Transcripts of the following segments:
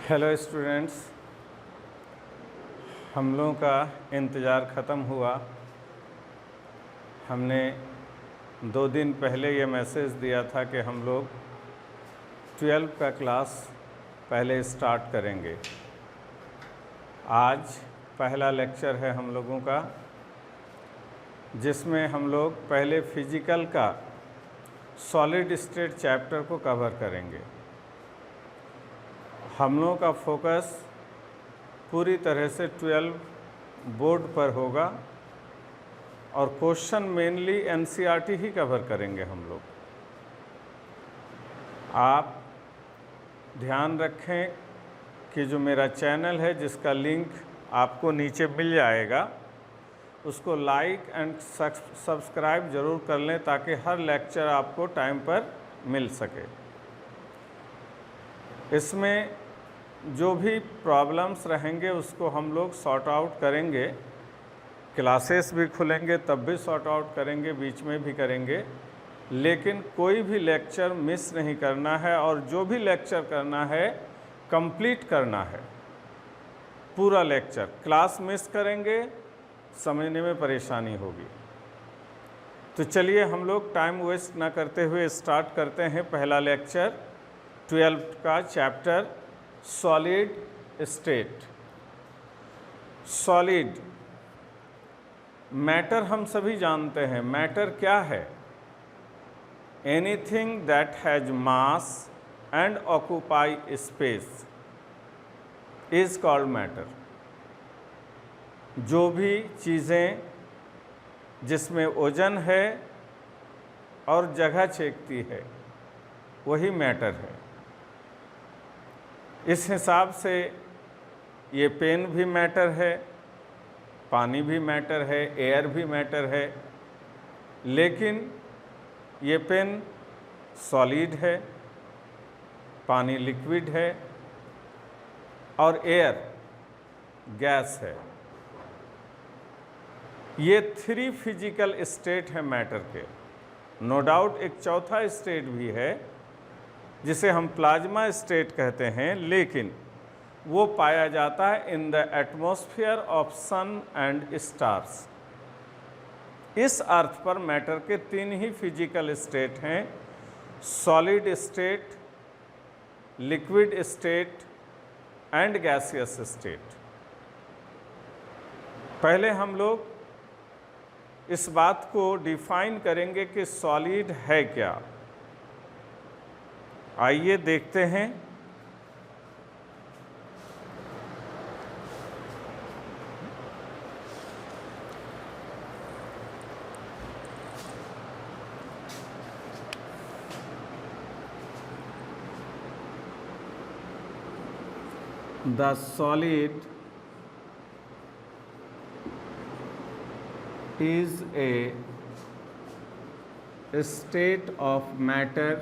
Hello students, हम लोगों का इंतज़ार ख़त्म हुआ। हमने 2 दिन पहले ये मैसेज दिया था कि हम लोग 12 का क्लास पहले स्टार्ट करेंगे। आज पहला लेक्चर है हम लोगों का, जिसमें हम लोग पहले फिजिकल का सॉलिड स्टेट चैप्टर को कवर करेंगे। हम लोगों का फोकस पूरी तरह से 12 बोर्ड पर होगा और क्वेश्चन मेनली एनसीईआरटी ही कवर करेंगे हम लोग। आप ध्यान रखें कि जो मेरा चैनल है, जिसका लिंक आपको नीचे मिल जाएगा, उसको लाइक एंड सब्सक्राइब ज़रूर कर लें ताकि हर लेक्चर आपको टाइम पर मिल सके। इसमें जो भी प्रॉब्लम्स रहेंगे उसको हम लोग सॉर्ट आउट करेंगे। क्लासेस भी खुलेंगे तब भी सॉर्ट आउट करेंगे, बीच में भी करेंगे, लेकिन कोई भी लेक्चर मिस नहीं करना है और जो भी लेक्चर करना है कंप्लीट करना है। पूरा लेक्चर, क्लास मिस करेंगे समझने में परेशानी होगी। तो चलिए हम लोग टाइम वेस्ट ना करते हुए स्टार्ट करते हैं पहला लेक्चर 12 का chapter solid state. Solid matter हम सभी जानते हैं। मैटर क्या है? Anything that has mass and occupy space is called matter. जो भी चीज़ें जिसमें वजन है और जगह छेकती है वही मैटर है। इस हिसाब से ये पेन भी मैटर है, पानी भी मैटर है, एयर भी मैटर है, लेकिन ये पेन सॉलिड है, पानी लिक्विड है और एयर गैस है। ये 3 फिजिकल स्टेट हैं मैटर के। नो डाउट एक चौथा स्टेट भी है जिसे हम प्लाज्मा स्टेट कहते हैं, लेकिन वो पाया जाता है in the atmosphere of sun and stars. इस अर्थ पर मैटर के 3 ही फिजिकल स्टेट हैं: solid state, liquid state and gaseous state. पहले हम लोग इस बात को डिफाइन करेंगे कि सॉलिड है क्या। आइए देखते हैं। The solid is a state of matter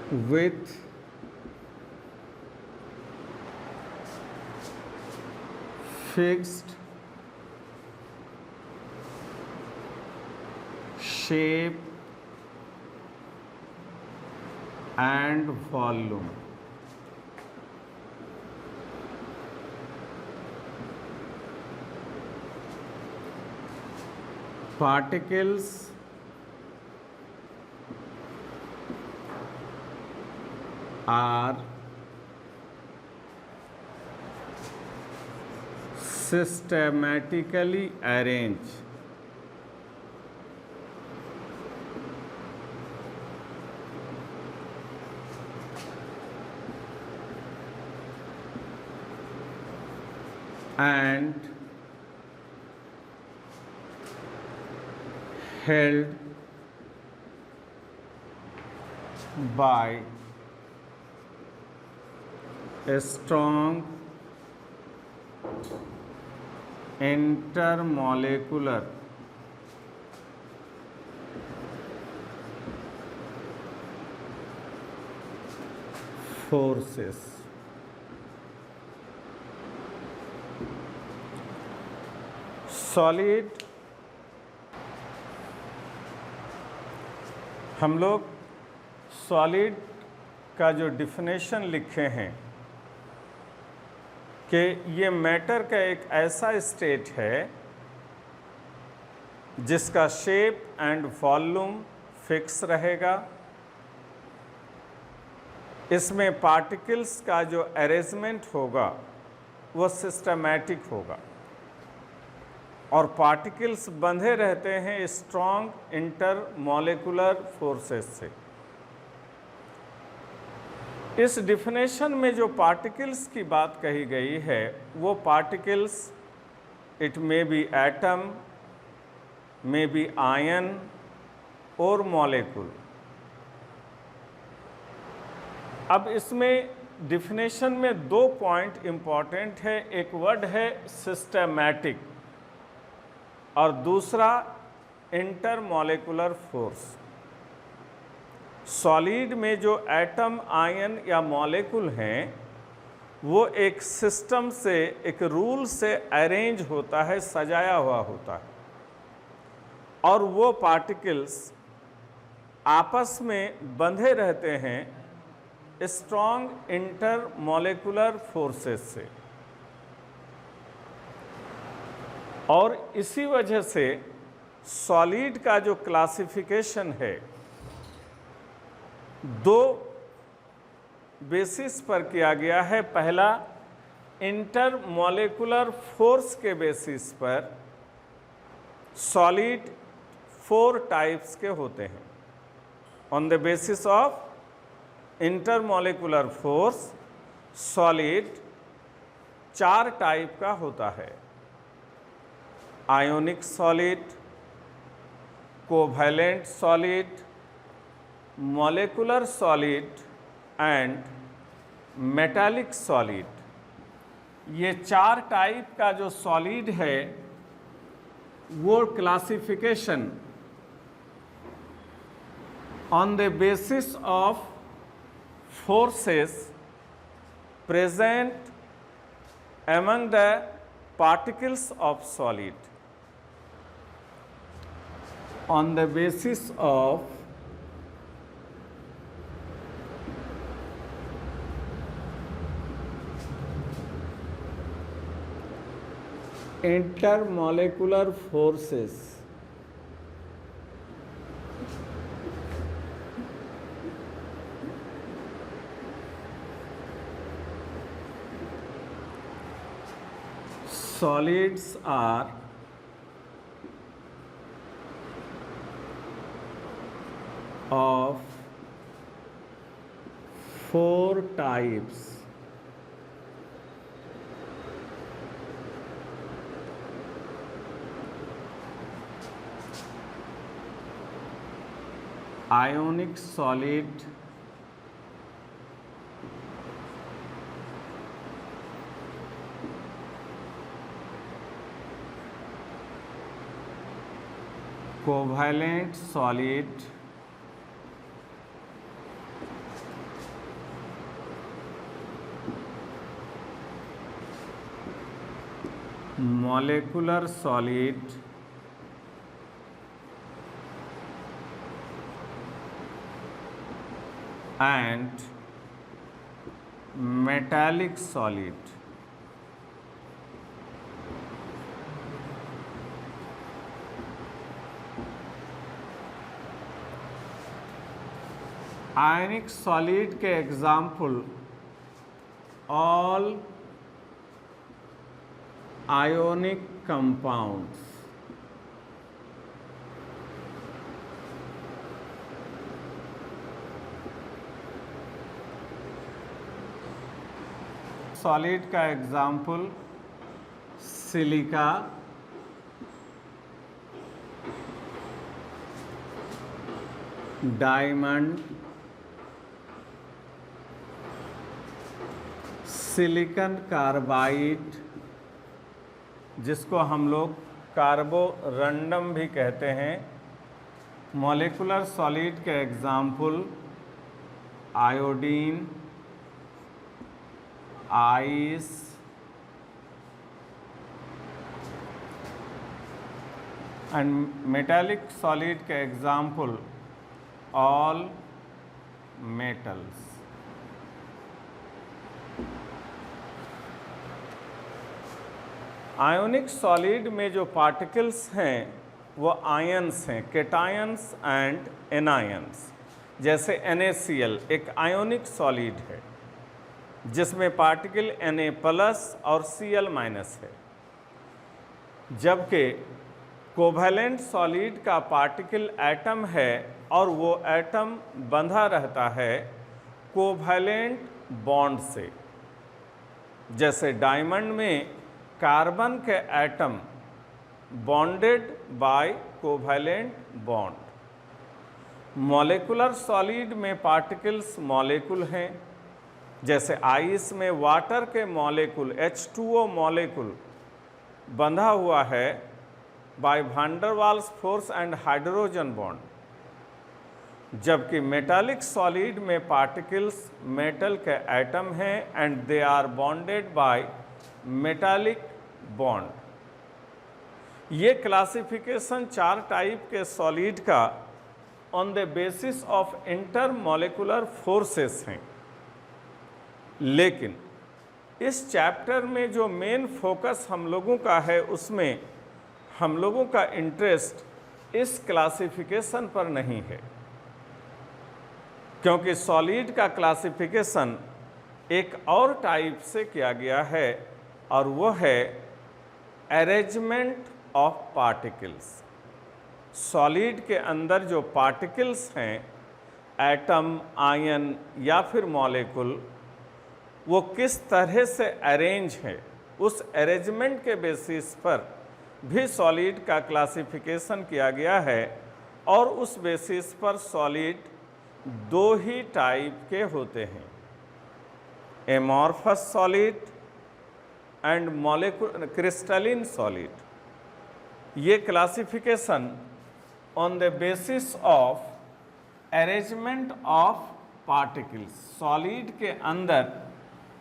with fixed shape and volume. Particles are systematically arranged and held by a strong intermolecular forces. Solid हम लोग सॉलिड का जो डिफिनेशन लिखे हैं कि ये मैटर का एक ऐसा स्टेट है जिसका शेप एंड वॉल्यूम फिक्स रहेगा, इसमें पार्टिकल्स का जो अरेंजमेंट होगा वो सिस्टमैटिक होगा और पार्टिकल्स बंधे रहते हैं स्ट्रॉन्ग इंटरमॉलिक्यूलर फोर्सेस से। इस डिफिनेशन में जो पार्टिकल्स की बात कही गई है वो particles it may be atom, may be ion और मॉलिक्यूल। अब इसमें डिफिनेशन में दो पॉइंट इम्पॉर्टेंट है, एक वर्ड है सिस्टमैटिक और दूसरा इंटरमॉलिक्यूलर फोर्स। सॉलिड में जो एटम, आयन या मॉलिक्यूल हैं वो एक सिस्टम से, एक रूल से अरेंज होता है, सजाया हुआ होता है और वो पार्टिकल्स आपस में बंधे रहते हैं स्ट्रॉन्ग इंटरमॉलिक्यूलर फोर्सेस से। और इसी वजह से सॉलिड का जो क्लासिफिकेशन है दो बेसिस पर किया गया है। पहला, इंटरमॉलिक्यूलर फोर्स के बेसिस पर सॉलिड 4 टाइप्स के होते हैं। On the basis of intermolecular force solid 4 type का होता है। Ionic solid, covalent solid, molecular solid and metallic solid. ये 4 टाइप का जो सॉलिड है वो classification on the basis of forces present among the particles of solid, on the basis of intermolecular forces solids are of 4 types. Ionic solid, covalent solid, molecular solid, and metallic solid. Ionic solid के example all ionic compounds. Solid का example silica, diamond, silicon carbide जिसको हम लोग carborundum भी कहते हैं। Molecular solid के example iodine, ice, and metallic solid के example all metals. Ionic solid में जो पार्टिकल्स हैं वो आयंस हैं, केटायंस एंड एनायंस। जैसे NaCl एक आयोनिक सॉलिड है जिसमें पार्टिकल Na+ और Cl- है, जबकि कोवैलेंट सॉलिड का पार्टिकल एटम है और वो एटम बंधा रहता है कोवैलेंट बॉन्ड से। जैसे डायमंड में कार्बन के atom bonded by covalent bond. Molecular solid में पार्टिकल्स मॉलिक्यूल हैं, जैसे आइस में वाटर के मॉलिक्यूल H2O मॉलिक्यूल बंधा हुआ है by van der Waals force and hydrogen bond. जबकि मेटालिक सॉलिड में पार्टिकल्स मेटल के एटम हैं and they are bonded by metallic bond. ये क्लासिफिकेशन 4 टाइप के सॉलिड का on the basis of intermolecular forces हैं। लेकिन इस चैप्टर में जो मेन फोकस हम लोगों का है उसमें हम लोगों का इंटरेस्ट इस क्लासिफिकेशन पर नहीं है, क्योंकि सॉलिड का क्लासिफिकेशन एक और टाइप से किया गया है और वो है अरेंजमेंट ऑफ पार्टिकल्स। सॉलिड के अंदर जो पार्टिकल्स हैं, एटम, आयन या फिर मॉलिक्यूल, वो किस तरह से अरेंज है, उस अरेंजमेंट के बेसिस पर भी सॉलिड का क्लासिफिकेशन किया गया है। और उस बेसिस पर सॉलिड 2 ही टाइप के होते हैं, amorphous solid and molecular crystalline solid. ये classification on the basis of arrangement of particles. Solid के अंदर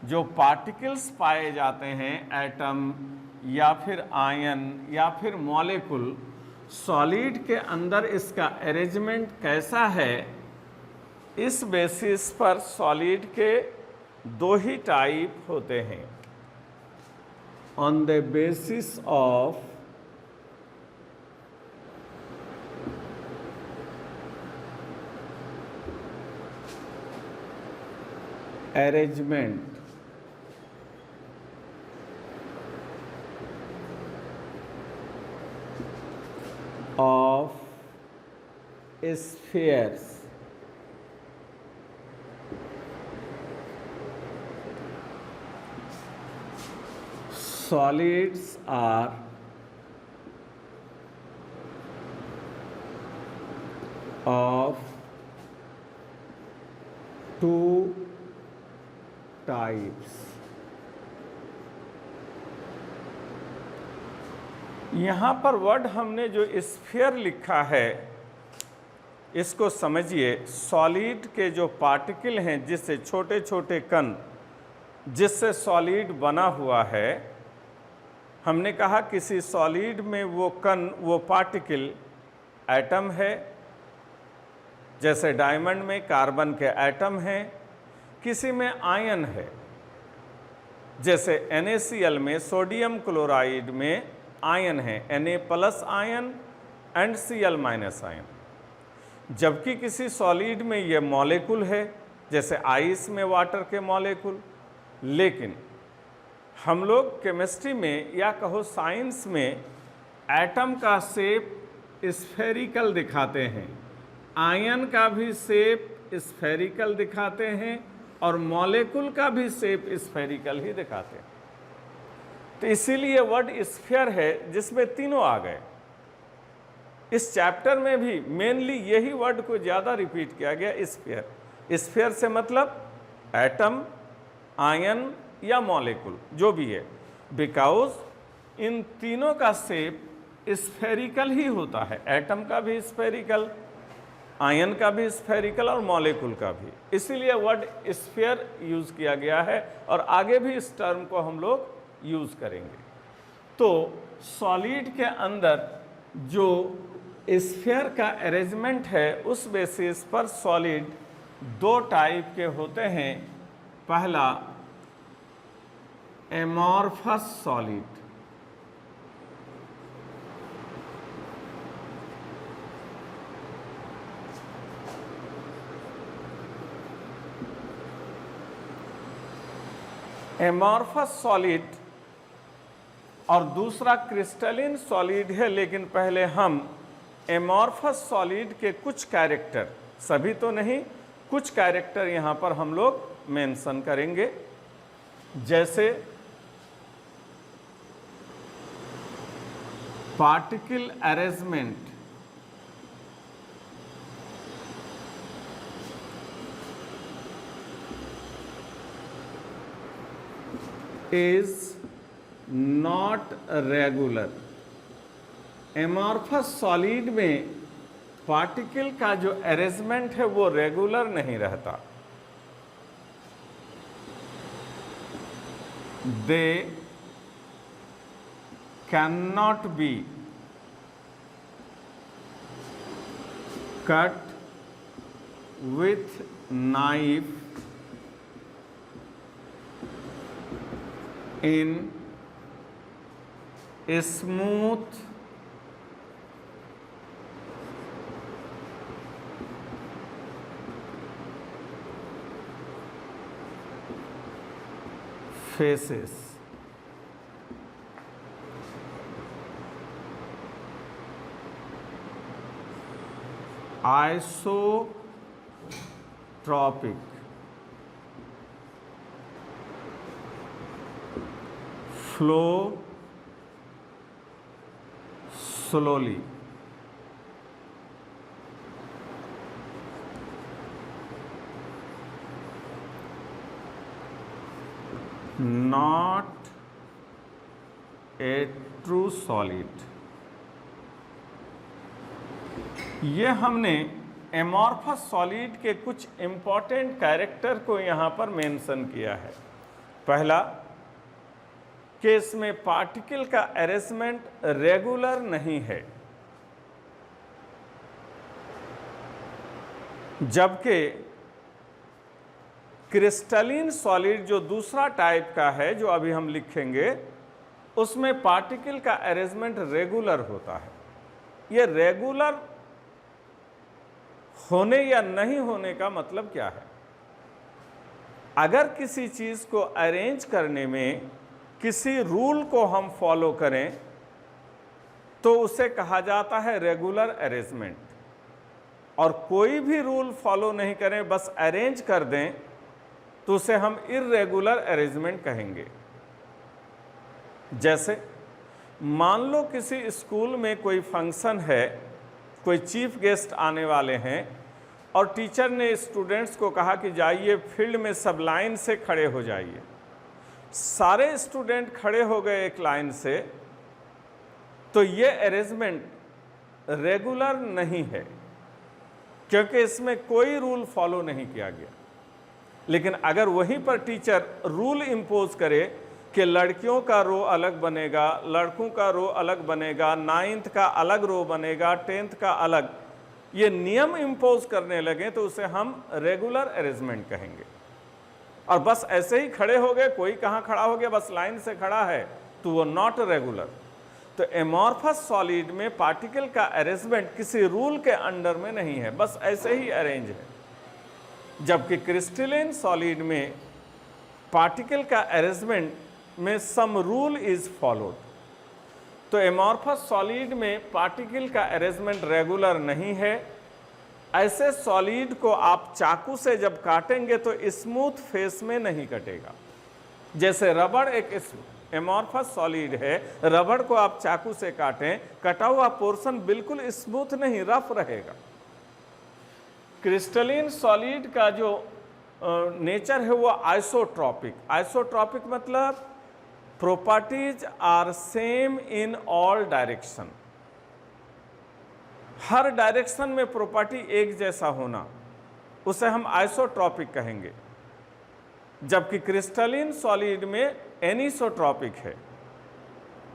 जो पार्टिकल्स पाए जाते हैं, एटम या फिर आयन या फिर मॉलिक्यूल, सॉलिड के अंदर इसका अरेंजमेंट कैसा है, इस बेसिस पर सॉलिड के 2 ही टाइप होते हैं। On the basis of arrangement of spheres, solids are of 2 types। यहाँ पर वर्ड हमने जो स्फीयर लिखा है इसको समझिए। सॉलिड के जो पार्टिकल हैं, जिससे छोटे छोटे कण जिससे सॉलिड बना हुआ है, हमने कहा किसी सॉलिड में वो कण, वो पार्टिकल एटम है। जैसे डायमंड में कार्बन के एटम हैं, किसी में आयन है। जैसे NaCl में सोडियम क्लोराइड में आयन है, Na+ ion and Cl- ion. जबकि किसी सॉलिड में ये मॉलिक्यूल है, जैसे आइस में वाटर के मॉलिक्यूल। लेकिन हम लोग केमिस्ट्री में या कहो साइंस में एटम का शेप स्फेरिकल दिखाते हैं, आयन का भी शेप स्फेरिकल दिखाते हैं और मॉलिक्यूल का भी शेप स्फेरिकल ही दिखाते हैं। तो इसीलिए वर्ड स्फीयर है जिसमें तीनों आ गए। इस चैप्टर में भी मेनली यही वर्ड को ज़्यादा रिपीट किया गया, स्फीयर। स्फीयर से मतलब एटम, आयन या मॉलिक्यूल जो भी है, बिकॉज इन तीनों का शेप स्फेरिकल ही होता है। एटम का भी स्फेरिकल, आयन का भी स्फेरिकल और मॉलिक्यूल का भी। इसीलिए वर्ड स्फीयर यूज़ किया गया है और आगे भी इस टर्म को हम लोग यूज़ करेंगे। तो सॉलिड के अंदर जो स्फीयर का अरेंजमेंट है उस बेसिस पर सॉलिड दो टाइप के होते हैं। पहला एमॉर्फस सॉलिड, एमॉर्फस सॉलिड, और दूसरा क्रिस्टलिन सॉलिड है। लेकिन पहले हम एमॉर्फस सॉलिड के कुछ कैरेक्टर, सभी तो नहीं, कुछ कैरेक्टर यहाँ पर हम लोग मेंशन करेंगे। जैसे particle arrangement, is not regular। Amorphous solid में पार्टिकल का जो अरेंजमेंट है वो रेगुलर नहीं रहता। They can not be cut with knife in a smooth faces। Isotropic, flow slowly, not a true solid। ये हमने एमॉर्फस सॉलिड के कुछ इंपॉर्टेंट कैरेक्टर को यहाँ पर मेंशन किया है। पहला कि इसमें पार्टिकल का अरेंजमेंट रेगुलर नहीं है, जबकि क्रिस्टलिन सॉलिड जो दूसरा टाइप का है, जो अभी हम लिखेंगे, उसमें पार्टिकल का अरेंजमेंट रेगुलर होता है। ये रेगुलर होने या नहीं होने का मतलब क्या है? अगर किसी चीज को अरेंज करने में किसी रूल को हम फॉलो करें तो उसे कहा जाता है रेगुलर अरेंजमेंट, और कोई भी रूल फॉलो नहीं करें, बस अरेंज कर दें, तो उसे हम इर्रेगुलर अरेंजमेंट कहेंगे। जैसे मान लो किसी स्कूल में कोई फंक्शन है, कोई चीफ गेस्ट आने वाले हैं, और टीचर ने स्टूडेंट्स को कहा कि जाइए फील्ड में सब लाइन से खड़े हो जाइए। सारे स्टूडेंट खड़े हो गए एक लाइन से, तो ये अरेंजमेंट रेगुलर नहीं है, क्योंकि इसमें कोई रूल फॉलो नहीं किया गया। लेकिन अगर वहीं पर टीचर रूल इम्पोज करे कि लड़कियों का रो अलग बनेगा, लड़कों का रो अलग बनेगा, 9th का अलग रो बनेगा, 10th का अलग, ये नियम इम्पोज करने लगे, तो उसे हम रेगुलर अरेंजमेंट कहेंगे। और बस ऐसे ही खड़े हो गए, कोई कहाँ खड़ा हो गया, बस लाइन से खड़ा है, तो वो नॉट रेगुलर। तो एमॉर्फस सॉलिड में पार्टिकल का अरेंजमेंट किसी रूल के अंडर में नहीं है, बस ऐसे ही अरेंज है। जबकि क्रिस्टलिन सॉलिड में पार्टिकल का अरेंजमेंट में सम रूल इज फॉलोड। तो एमॉर्फस सॉलिड में पार्टिकल का अरेंजमेंट रेगुलर नहीं है। ऐसे सॉलिड को आप चाकू से जब काटेंगे तो स्मूथ फेस में नहीं कटेगा। जैसे रबड़ एक एमॉर्फस सॉलिड है, रबड़ को आप चाकू से काटें, कटा हुआ पोर्शन बिल्कुल स्मूथ नहीं, रफ रहेगा। क्रिस्टलिन सॉलिड का जो नेचर है वो आइसोट्रॉपिक। आइसोट्रॉपिक मतलब properties are same in all direction, हर डायरेक्शन में प्रॉपर्टी एक जैसा होना, उसे हम आइसोट्रॉपिक कहेंगे। जबकि क्रिस्टलिन सॉलिड में एनिसोट्रॉपिक है।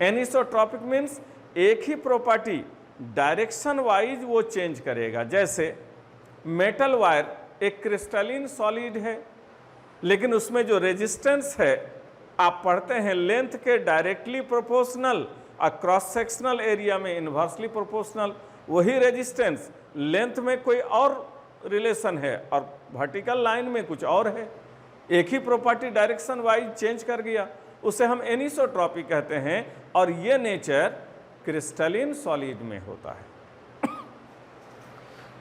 एनिसोट्रॉपिक मीन्स एक ही प्रॉपर्टी डायरेक्शन वाइज वो चेंज करेगा। जैसे मेटल वायर एक क्रिस्टलिन सॉलिड है, लेकिन उसमें जो रेजिस्टेंस है आप पढ़ते हैं लेंथ के डायरेक्टली प्रोपोर्शनल और क्रॉस सेक्शनल एरिया में इन्वर्सली प्रोपोर्शनल। वही रेजिस्टेंस लेंथ में कोई और रिलेशन है और वर्टिकल लाइन में कुछ और है। एक ही प्रॉपर्टी डायरेक्शन वाइज चेंज कर गया, उसे हम एनिसोट्रॉपी कहते हैं, और ये नेचर क्रिस्टलिन सॉलिड में होता है।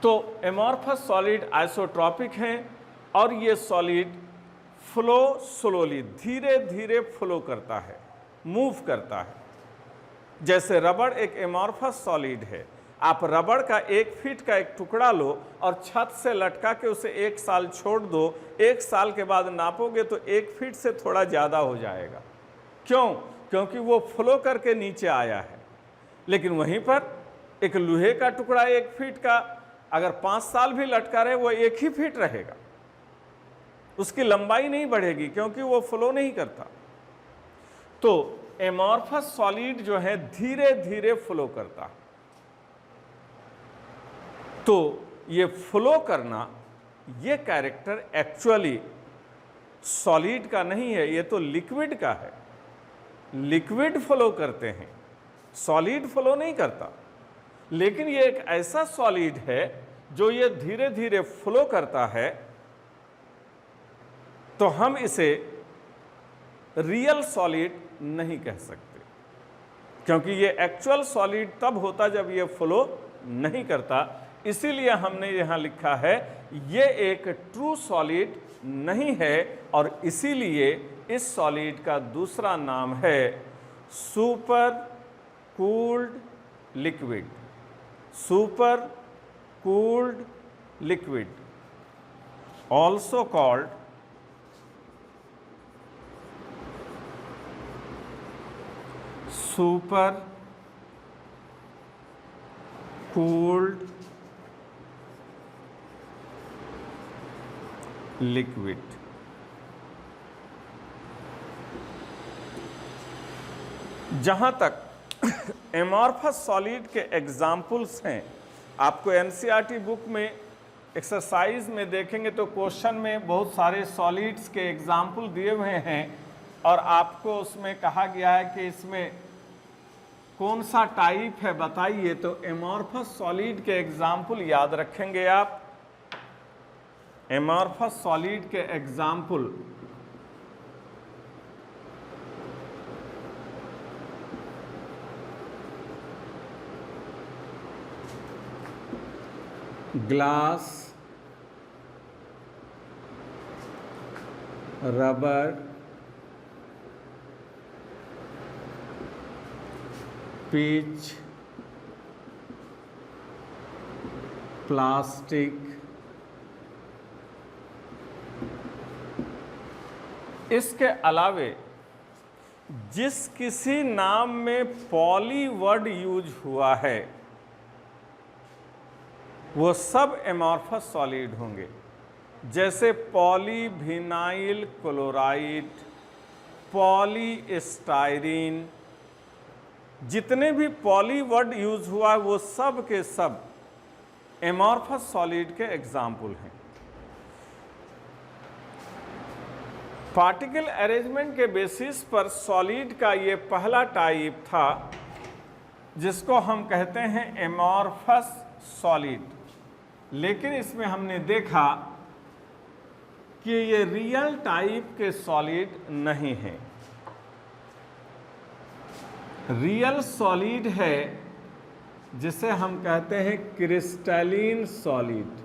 तो एमॉर्फस सॉलिड आइसोट्रॉपिक हैं और ये सॉलिड फ्लो स्लोली, धीरे धीरे फ्लो करता है, मूव करता है। जैसे रबड़ एक एमॉर्फस सॉलिड है, आप रबड़ का 1 फीट का एक टुकड़ा लो और छत से लटका के उसे 1 साल छोड़ दो, 1 साल के बाद नापोगे तो 1 फीट से थोड़ा ज़्यादा हो जाएगा। क्यों? क्योंकि वो फ्लो करके नीचे आया है। लेकिन वहीं पर एक लोहे का टुकड़ा 1 फीट का अगर 5 साल भी लटका रहे वो 1 ही फीट रहेगा, उसकी लंबाई नहीं बढ़ेगी क्योंकि वो फ्लो नहीं करता। तो एमॉर्फस सॉलिड जो है धीरे धीरे फ्लो करता है। तो ये फ्लो करना, ये कैरेक्टर एक्चुअली सॉलिड का नहीं है, ये तो लिक्विड का है। लिक्विड फ्लो करते हैं, सॉलिड फ्लो नहीं करता। लेकिन ये एक ऐसा सॉलिड है जो ये धीरे धीरे फ्लो करता है, तो हम इसे रियल सॉलिड नहीं कह सकते, क्योंकि ये एक्चुअल सॉलिड तब होता जब ये फ्लो नहीं करता। इसीलिए हमने यहाँ लिखा है ये एक ट्रू सॉलिड नहीं है, और इसीलिए इस सॉलिड का दूसरा नाम है super cooled liquid. Super cooled liquid, also called super cooled liquid. जहाँ तक एमॉर्फस सॉलिड के एग्जाम्पल्स हैं, आपको एनसीईआरटी बुक में एक्सरसाइज में देखेंगे तो क्वेश्चन में बहुत सारे सॉलिड्स के एग्जाम्पल दिए हुए हैं, और आपको उसमें कहा गया है कि इसमें कौन सा टाइप है बताइए। तो एमॉर्फस सॉलिड के एग्जाम्पल याद रखेंगे आप। एमॉर्फस सॉलिड के example glass, rubber, pitch, plastic. इसके अलावे जिस किसी नाम में पॉली वर्ड यूज हुआ है वो सब एमॉर्फस सॉलिड होंगे। जैसे पॉलीविनाइल क्लोराइड, पॉलीस्टाइरीन, जितने भी पॉली वर्ड यूज हुआ वो सब के सब एमॉर्फस सॉलिड के एग्जाम्पल हैं। पार्टिकल अरेंजमेंट के बेसिस पर सॉलिड का ये पहला टाइप था जिसको हम कहते हैं एमॉर्फस सॉलिड। लेकिन इसमें हमने देखा कि ये रियल टाइप के सॉलिड नहीं है। रियल सॉलिड है जिसे हम कहते हैं crystalline solid.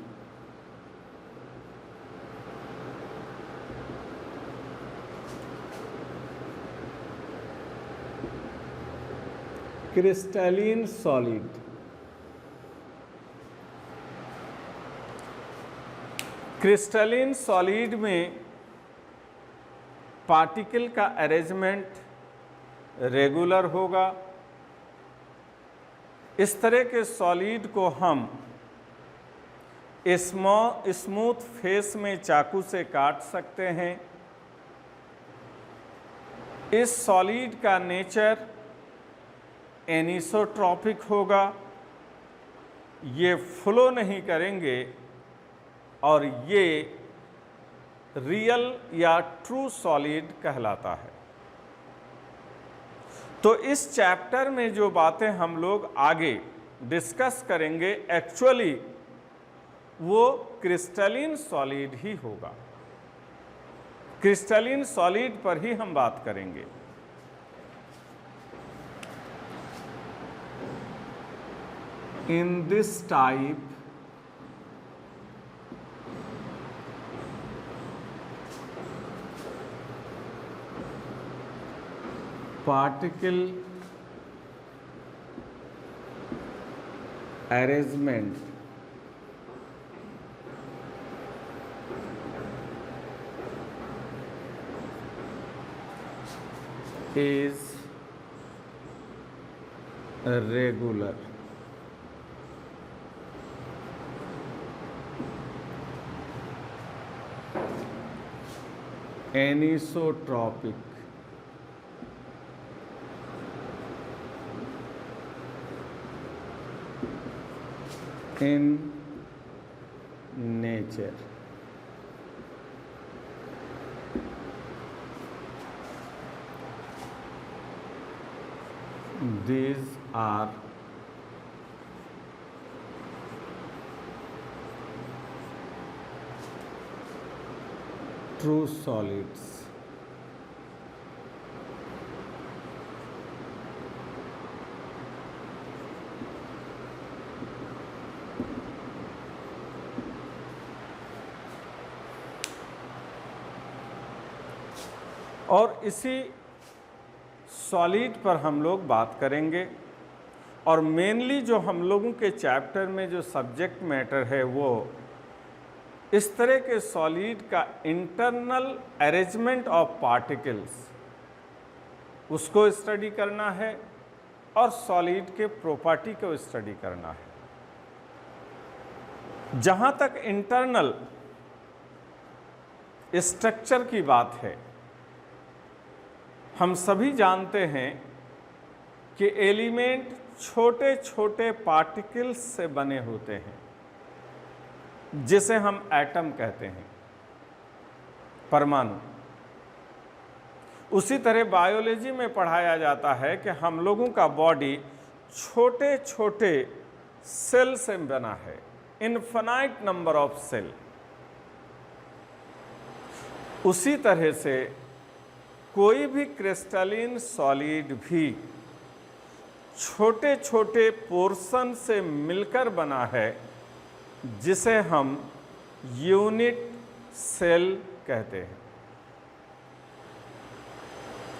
Crystalline solid. Crystalline solid में पार्टिकल का अरेंजमेंट रेगुलर होगा। इस तरह के सॉलिड को हम स्मूथ फेस में चाकू से काट सकते हैं। इस सॉलिड का नेचर एनिसोट्रॉपिक होगा, ये फ्लो नहीं करेंगे और ये रियल या ट्रू सॉलिड कहलाता है। तो इस चैप्टर में जो बातें हम लोग आगे डिस्कस करेंगे एक्चुअली वो क्रिस्टलिन सॉलिड ही होगा। क्रिस्टलिन सॉलिड पर ही हम बात करेंगे। In this type, particle arrangement is regular. Anisotropic. In nature. These are true solids. और इसी सॉलिड पर हम लोग बात करेंगे और मेनली जो हम लोगों के चैप्टर में जो सब्जेक्ट मैटर है वो इस तरह के सॉलिड का इंटरनल अरेंजमेंट ऑफ पार्टिकल्स उसको स्टडी करना है और सॉलिड के प्रॉपर्टी को स्टडी करना है। जहाँ तक इंटरनल स्ट्रक्चर की बात है, हम सभी जानते हैं कि एलिमेंट छोटे छोटे पार्टिकल्स से बने होते हैं जिसे हम एटम कहते हैं, परमाणु। उसी तरह बायोलॉजी में पढ़ाया जाता है कि हम लोगों का बॉडी छोटे छोटे सेल से बना है, इनफाइनाइट नंबर ऑफ सेल। उसी तरह से कोई भी क्रिस्टलिन सॉलिड भी छोटे छोटे पोर्शन से मिलकर बना है जिसे हम यूनिट सेल कहते हैं।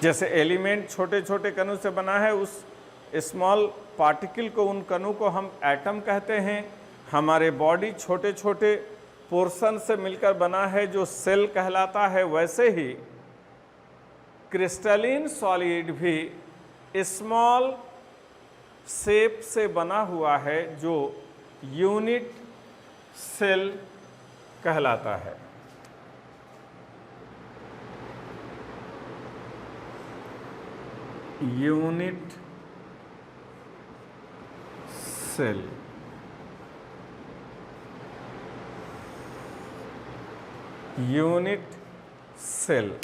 जैसे एलिमेंट छोटे छोटे कणों से बना है, उस स्मॉल पार्टिकल को, उन कणों को हम एटम कहते हैं। हमारे बॉडी छोटे छोटे पोर्शन से मिलकर बना है जो सेल कहलाता है। वैसे ही क्रिस्टलिन सॉलिड भी स्मॉल शेप से बना हुआ है जो यूनिट सेल कहलाता है। Unit cell. Unit cell,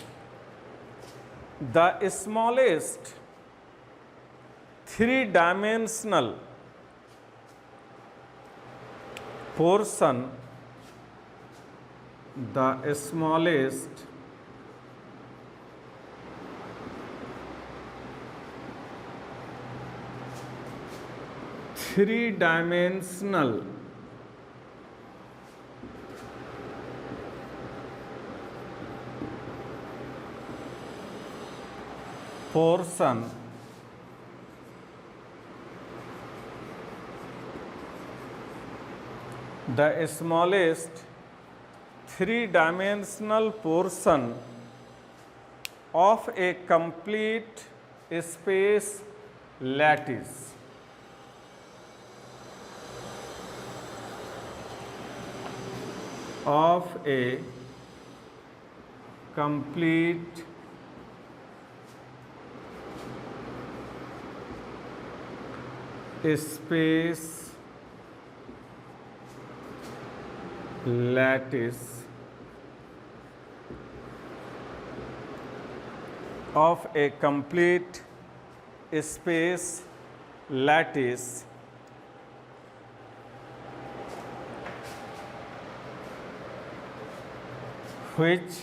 the smallest three-dimensional portion, the smallest three-dimensional portion the smallest three-dimensional portion of a complete space lattice of a complete space lattice of a complete space lattice which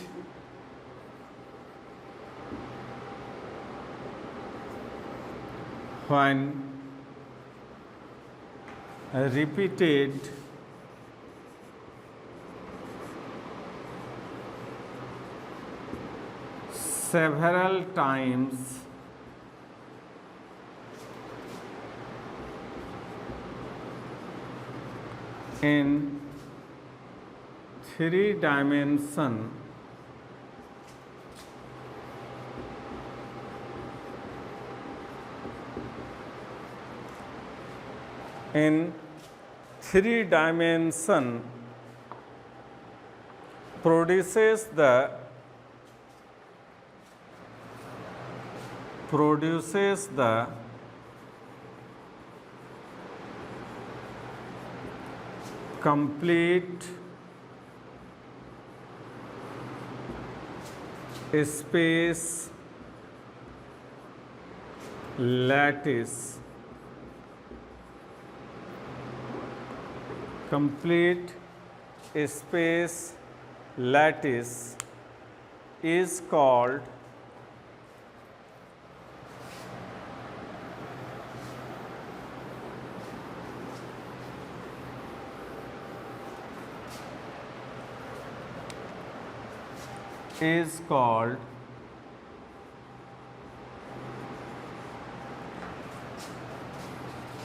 when repeated several times in 3 dimension produces the complete space lattice is called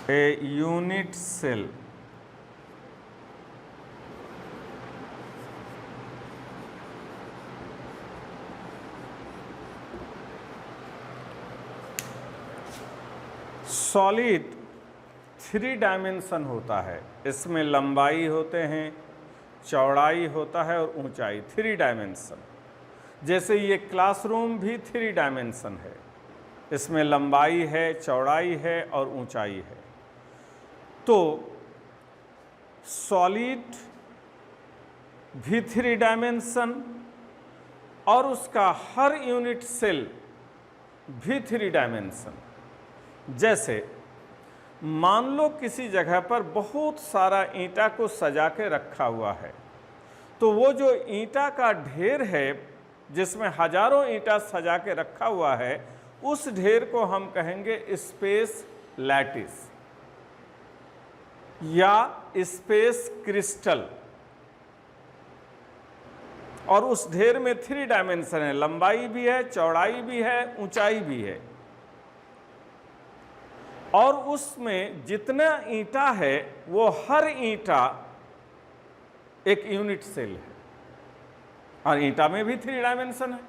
a unit cell. Solid 3 dimension होता है, इसमें लंबाई होते हैं, चौड़ाई होता है और ऊंचाई, 3 डायमेंशन। जैसे ये क्लासरूम भी 3 डायमेंशन है, इसमें लंबाई है, चौड़ाई है और ऊंचाई है। तो सॉलिड भी 3 डायमेंशन और उसका हर यूनिट सेल भी 3 डायमेंशन। जैसे मान लो किसी जगह पर बहुत सारा ईंटा को सजा के रखा हुआ है, तो वो जो ईंटा का ढेर है जिसमें हजारों ईंटा सजा के रखा हुआ है, उस ढेर को हम कहेंगे स्पेस लैटिस या स्पेस क्रिस्टल। और उस ढेर में 3 डायमेंशन है, लंबाई भी है, चौड़ाई भी है, ऊंचाई भी है। और उसमें जितना ईंटा है वो हर ईंटा एक यूनिट सेल है। और ईंटा में भी 3 डायमेंशन है,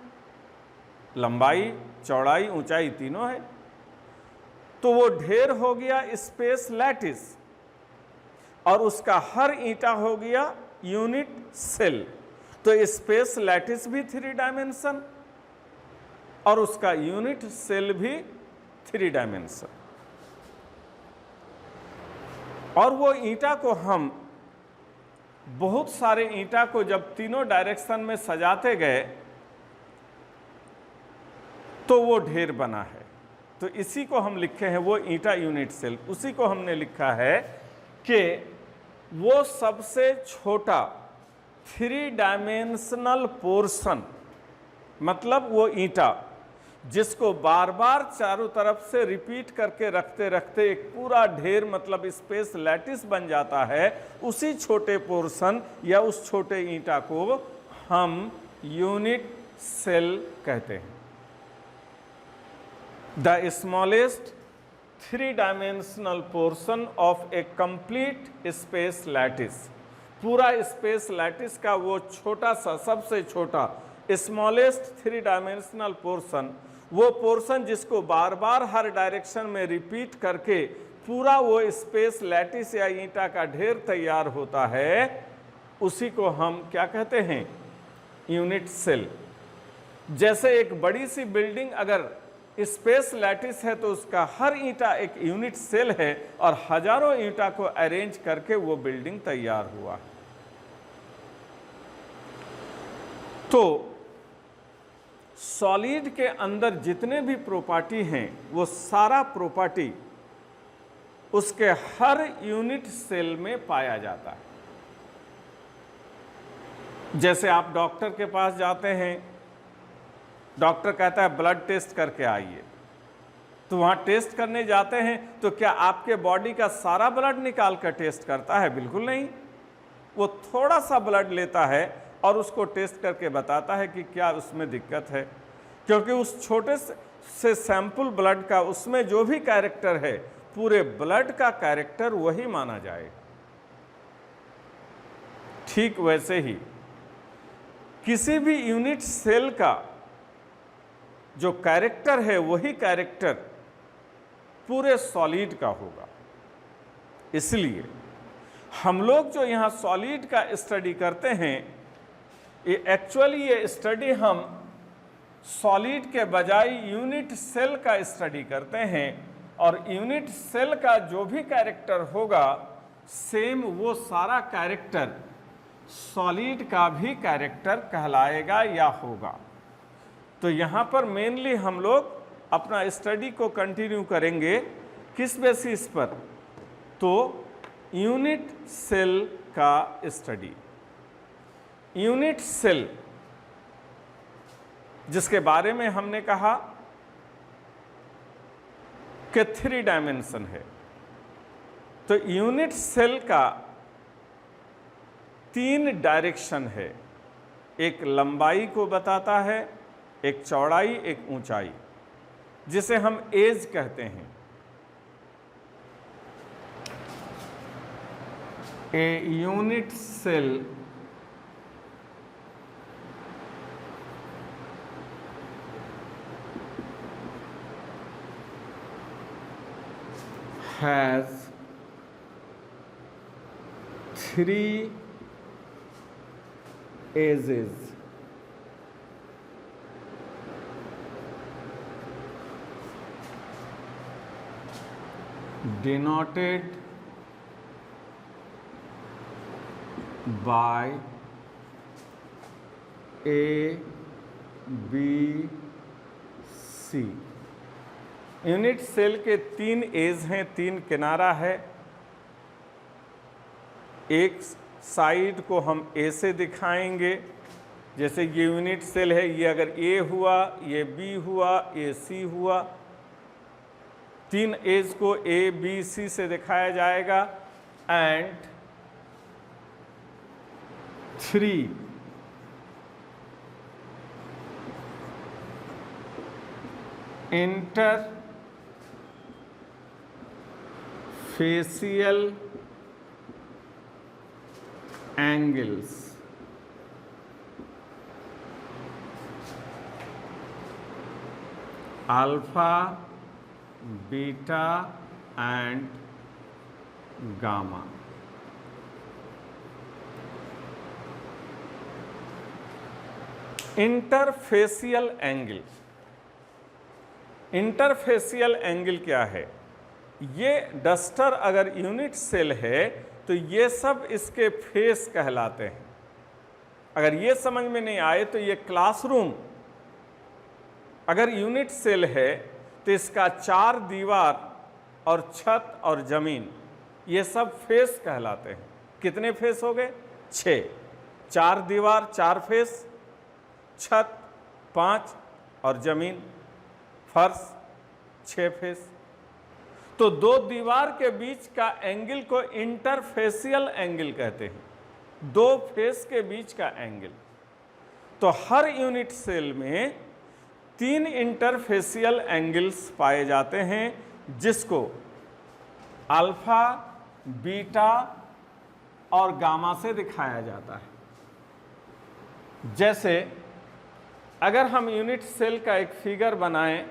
लंबाई, चौड़ाई, ऊंचाई तीनों है। तो वो ढेर हो गया स्पेस लैटिस और उसका हर ईंटा हो गया यूनिट सेल। तो स्पेस लैटिस भी 3 डायमेंशन और उसका यूनिट सेल भी 3 डायमेंशन। और वो ईंटा को हम बहुत सारे ईंटा को जब तीनों डायरेक्शन में सजाते गए तो वो ढेर बना है। तो इसी को हम लिखे हैं वो ईंटा यूनिट सेल। उसी को हमने लिखा है कि वो सबसे छोटा 3 डायमेंशनल पोर्शन, मतलब वो ईंटा जिसको बार बार चारों तरफ से रिपीट करके रखते रखते एक पूरा ढेर मतलब स्पेस लैटिस बन जाता है, उसी छोटे पोर्शन या उस छोटे ईंटा को हम यूनिट सेल कहते हैं। The smallest 3 dimensional portion of A complete space lattice, पूरा स्पेस लैटिस का वो छोटा सा, सबसे छोटा स्मॉलेस्ट 3 डायमेंशनल पोर्शन, वो पोर्शन जिसको बार बार हर डायरेक्शन में रिपीट करके पूरा वो स्पेस लैटिस या ईंटा का ढेर तैयार होता है, उसी को हम क्या कहते हैं? Unit cell. जैसे एक बड़ी सी बिल्डिंग अगर स्पेस लैटिस है तो उसका हर ईंटा एक यूनिट सेल है और हजारों ईंटा को अरेंज करके वो बिल्डिंग तैयार हुआ। तो सॉलिड के अंदर जितने भी प्रॉपर्टी हैं वो सारा प्रॉपर्टी उसके हर यूनिट सेल में पाया जाता है। जैसे आप डॉक्टर के पास जाते हैं, डॉक्टर कहता है ब्लड टेस्ट करके आइए, तो वहाँ टेस्ट करने जाते हैं तो क्या आपके बॉडी का सारा ब्लड निकाल कर टेस्ट करता है? बिल्कुल नहीं। वो थोड़ा सा ब्लड लेता है और उसको टेस्ट करके बताता है कि क्या उसमें दिक्कत है, क्योंकि उस छोटे से सैंपल ब्लड का उसमें जो भी कैरेक्टर है पूरे ब्लड का कैरेक्टर वही माना जाएगा। ठीक वैसे ही किसी भी यूनिट सेल का जो कैरेक्टर है वही कैरेक्टर पूरे सॉलिड का होगा। इसलिए हम लोग जो यहाँ सॉलिड का स्टडी करते हैं, ये एक्चुअली ये स्टडी हम सॉलिड के बजाय यूनिट सेल का स्टडी करते हैं, और यूनिट सेल का जो भी कैरेक्टर होगा सेम वो सारा कैरेक्टर सॉलिड का भी कैरेक्टर कहलाएगा या होगा। तो यहाँ पर मेनली हम लोग अपना स्टडी को कंटिन्यू करेंगे किस बेसिस पर? तो यूनिट सेल का स्टडी। यूनिट सेल जिसके बारे में हमने कहा कि 3 डायमेंशन है, तो यूनिट सेल का 3 डायरेक्शन है। एक लंबाई को बताता है, एक चौड़ाई, एक ऊंचाई, जिसे हम एज कहते हैं। A unit cell has 3 edges. Denoted by A, B, C। Unit cell के 3 एज हैं, 3 किनारा है। एक साइड को हम ए से दिखाएंगे, जैसे ये यूनिट सेल है, ये अगर ए हुआ, ये बी हुआ, ये सी हुआ। 3 एज को ए बी सी से दिखाया जाएगा। And 3 interfacial angles. Alpha, beta and gamma. Interfacial angle. Interfacial angle क्या है? ये डस्टर अगर यूनिट सेल है तो ये सब इसके फेस कहलाते हैं। अगर ये समझ में नहीं आए तो ये क्लासरूम अगर यूनिट सेल है तो इसका 4 दीवार और छत और जमीन ये सब फेस कहलाते हैं। कितने फेस हो गए? 6। 4 दीवार, 4 फेस, छत 5 और जमीन फर्श 6 फेस। तो 2 दीवार के बीच का एंगल को इंटरफेसियल एंगल कहते हैं, 2 फेस के बीच का एंगल। तो हर यूनिट सेल में 3 इंटरफेसियल एंगल्स पाए जाते हैं, जिसको अल्फा, बीटा और गामा से दिखाया जाता है। जैसे अगर हम यूनिट सेल का एक फिगर बनाएं,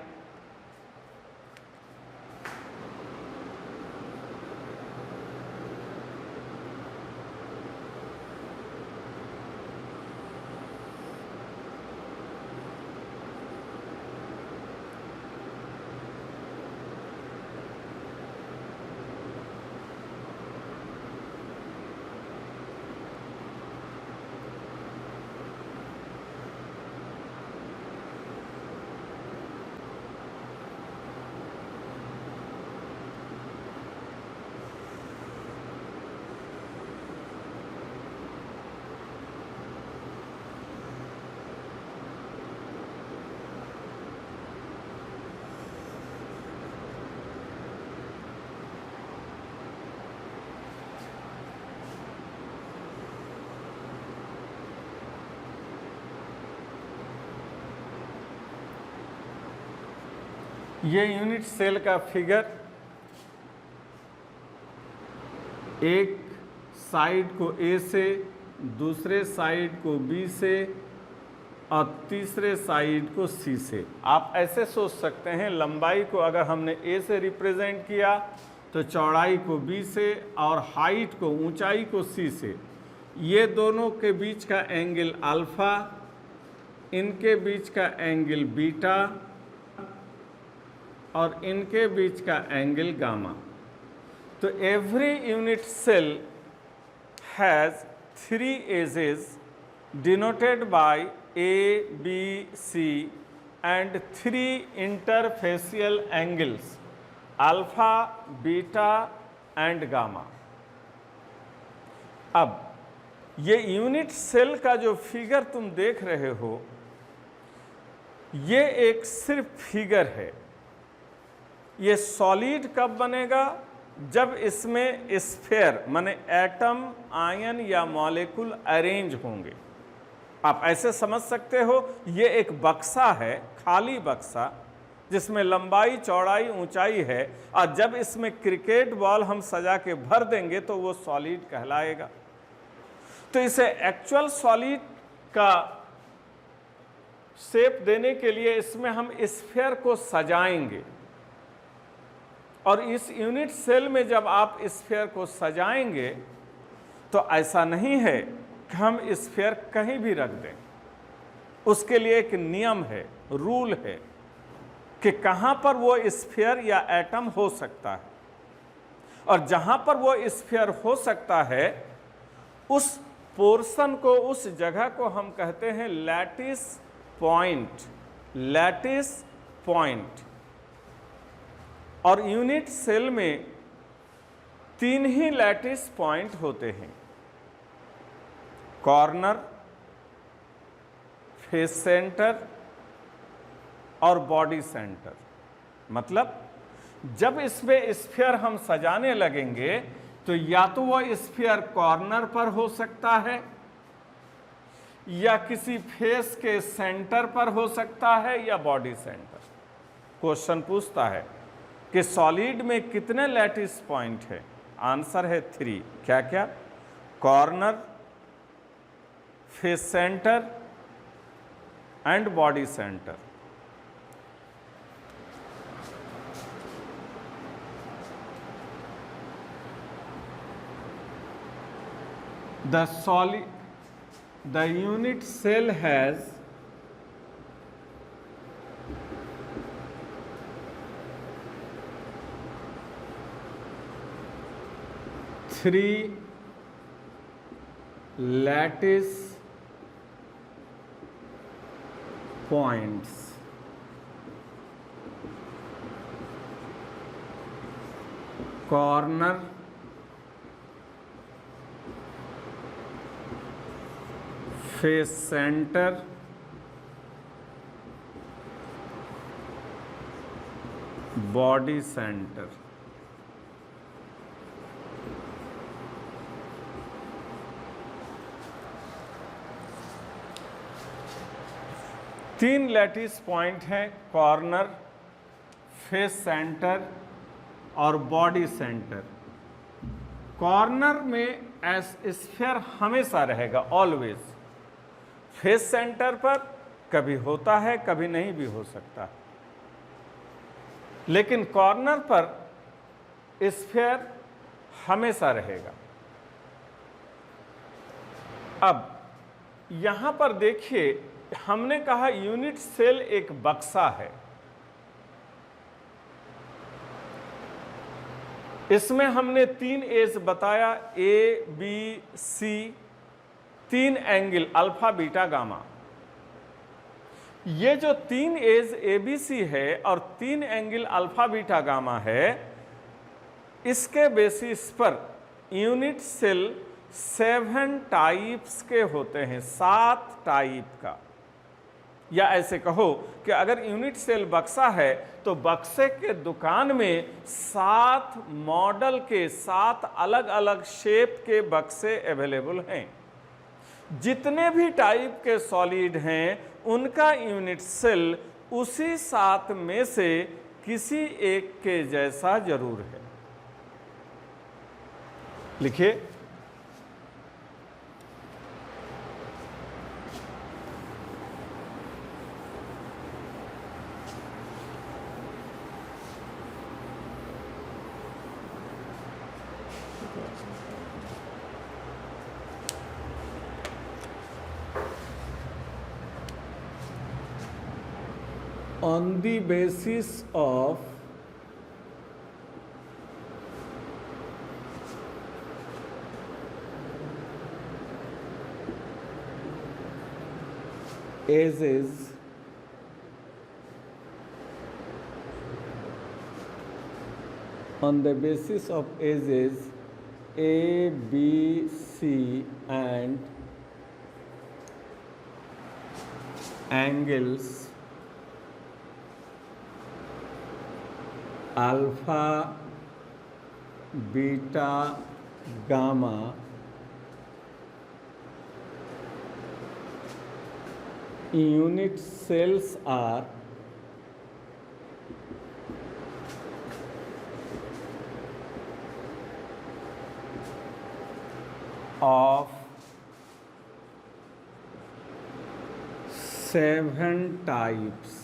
ये यूनिट सेल का फिगर, एक साइड को ए से, दूसरे साइड को बी से और तीसरे साइड को सी से। आप ऐसे सोच सकते हैं, लंबाई को अगर हमने ए से रिप्रेजेंट किया तो चौड़ाई को बी से और हाइट को, ऊंचाई को सी से। ये दोनों के बीच का एंगल अल्फा, इनके बीच का एंगल बीटा और इनके बीच का एंगल गामा। तो every unit cell has 3 axes denoted by A, B, C and 3 interfacial angles alpha, beta and gamma। अब ये यूनिट सेल का जो फिगर तुम देख रहे हो, ये एक सिर्फ फिगर है। ये सॉलिड कब बनेगा? जब इसमें स्फीयर माने एटम, आयन या मॉलिक्यूल अरेंज होंगे। आप ऐसे समझ सकते हो, ये एक बक्सा है, खाली बक्सा, जिसमें लंबाई, चौड़ाई, ऊंचाई है, और जब इसमें क्रिकेट बॉल हम सजा के भर देंगे तो वो सॉलिड कहलाएगा। तो इसे एक्चुअल सॉलिड का शेप देने के लिए इसमें हम स्फीयर को सजाएंगे, और इस यूनिट सेल में जब आप स्फीयर को सजाएंगे तो ऐसा नहीं है कि हम स्फीयर कहीं भी रख दें। उसके लिए एक नियम है, रूल है कि कहाँ पर वो स्फीयर या एटम हो सकता है, और जहाँ पर वो स्फीयर हो सकता है उस पोर्शन को, उस जगह को हम कहते हैं लैटिस पॉइंट। Lattice point. और यूनिट सेल में 3 ही लैटिस पॉइंट होते हैं, कॉर्नर, फेस सेंटर और बॉडी सेंटर। मतलब जब इसमें स्फीयर हम सजाने लगेंगे तो या तो वो स्फीयर कॉर्नर पर हो सकता है, या किसी फेस के सेंटर पर हो सकता है, या बॉडी सेंटर। क्वेश्चन पूछता है कि सॉलिड में कितने लैटिस पॉइंट है? आंसर है 3। क्या क्या? Corner, face centre and body centre. The unit cell has 3 lattice points. Corner, face centre, body centre. तीन लैटिस पॉइंट हैं, कॉर्नर, फेस सेंटर और बॉडी सेंटर। कॉर्नर में स्फीयर हमेशा रहेगा, ऑलवेज। फेस सेंटर पर कभी होता है, कभी नहीं भी हो सकता, लेकिन कॉर्नर पर स्फीयर हमेशा रहेगा। अब यहां पर देखिए, हमने कहा यूनिट सेल एक बक्सा है। इसमें हमने 3 एज बताया, ए, बी, सी, 3 एंगल अल्फा, बीटा, गामा। ये जो 3 एज ए बी सी है और 3 एंगल अल्फा, बीटा, गामा है, इसके बेसिस पर यूनिट सेल 7 टाइप्स के होते हैं, 7 टाइप का। या ऐसे कहो कि अगर यूनिट सेल बक्सा है तो बक्से के दुकान में 7 मॉडल के 7 अलग अलग शेप के बक्से अवेलेबल हैं। जितने भी टाइप के सॉलिड हैं उनका यूनिट सेल उसी 7 में से किसी एक के जैसा जरूर है। लिखिए, on the basis of ages, on the basis of ages A, B, C and angles alpha, beta, gamma unit cells are of 7 types.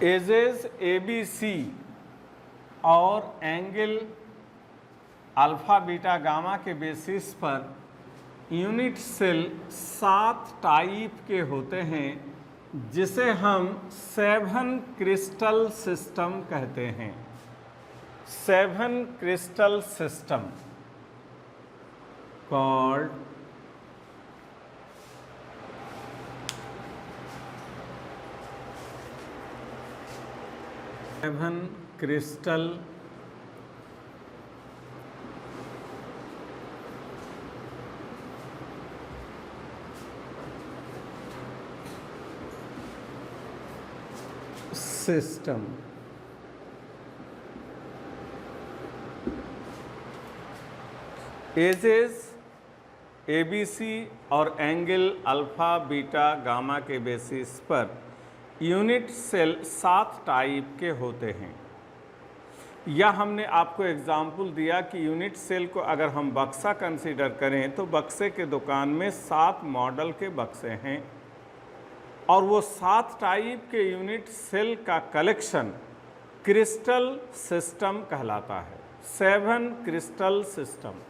Axes ABC और एंगल अल्फा बीटा गामा के बेसिस पर यूनिट सेल 7 टाइप के होते हैं, जिसे हम 7 crystal system कहते हैं। 7 crystal system called crystal system. Axes ABC और एंगल अल्फा बीटा गामा के बेसिस पर यूनिट सेल 7 टाइप के होते हैं। या हमने आपको एग्जाम्पल दिया कि यूनिट सेल को अगर हम बक्सा कंसीडर करें तो बक्से के दुकान में 7 मॉडल के बक्से हैं और वो 7 टाइप के यूनिट सेल का कलेक्शन क्रिस्टल सिस्टम कहलाता है। 7 क्रिस्टल सिस्टम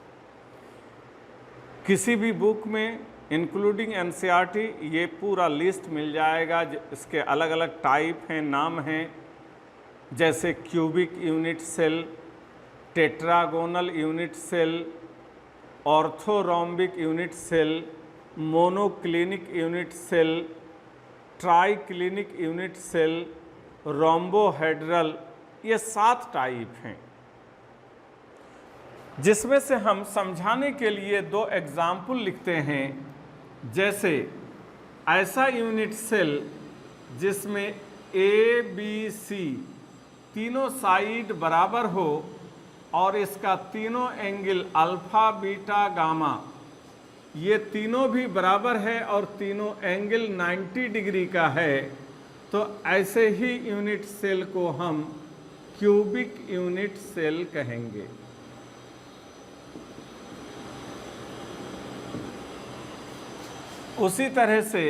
किसी भी बुक में इंक्लूडिंग NCERT ये पूरा लिस्ट मिल जाएगा। इसके अलग अलग टाइप हैं, नाम हैं, जैसे cubic unit cell, tetragonal unit cell, orthorhombic unit cell, monoclinic unit cell, triclinic unit cell, rhombohedral, ये 7 टाइप हैं, जिसमें से हम समझाने के लिए 2 एग्जाम्पल लिखते हैं। जैसे ऐसा यूनिट सेल जिसमें ABC तीनों साइड बराबर हो और इसका तीनों एंगल अल्फा बीटा गामा ये तीनों भी बराबर है और तीनों एंगल 90 डिग्री का है, तो ऐसे ही यूनिट सेल को हम क्यूबिक यूनिट सेल कहेंगे। उसी तरह से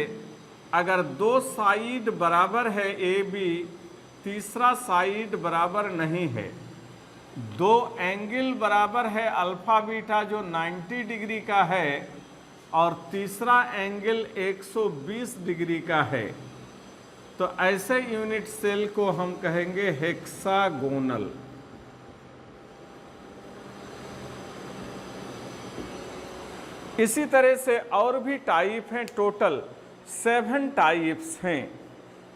अगर 2 साइड बराबर है AB, तीसरा साइड बराबर नहीं है, 2 एंगल बराबर है अल्फा बीटा जो 90 डिग्री का है और तीसरा एंगल 120 डिग्री का है, तो ऐसे यूनिट सेल को हम कहेंगे हेक्सागोनल। इसी तरह से और भी टाइप हैं, टोटल 7 टाइप्स हैं।